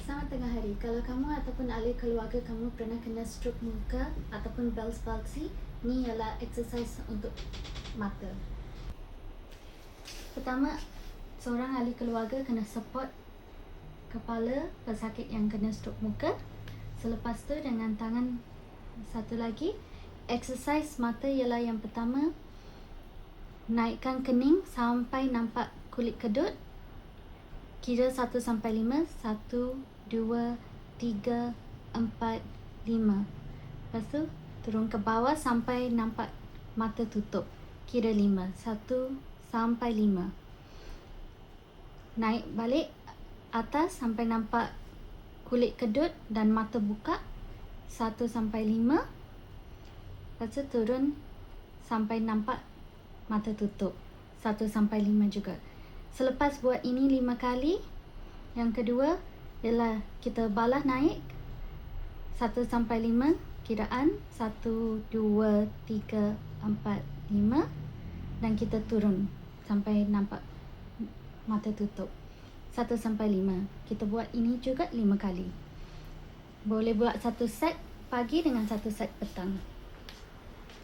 Selamat tengah hari. Kalau kamu ataupun ahli keluarga kamu pernah kena stroke muka ataupun Bell's palsy, ni ialah exercise untuk mata. Pertama, seorang ahli keluarga kena support kepala pesakit yang kena stroke muka. Selepas tu dengan tangan satu lagi, exercise mata ialah yang pertama, naikkan kening sampai nampak kulit kedut. Kira 1 sampai 5, 1, 2, 3, 4, 5. Lepas tu turun ke bawah sampai nampak mata tutup. Kira 5, 1 sampai 5. Naik balik atas sampai nampak kulit kedut dan mata buka. 1 sampai 5. Lepas tu turun sampai nampak mata tutup. 1 sampai 5 juga. Selepas buat ini 5 kali, yang kedua ialah kita balah naik 1 sampai 5, kiraan 1, 2, 3, 4, 5, dan kita turun sampai nampak mata tutup. 1 sampai 5. Kita buat ini juga 5 kali. Boleh buat 1 set pagi dengan 1 set petang.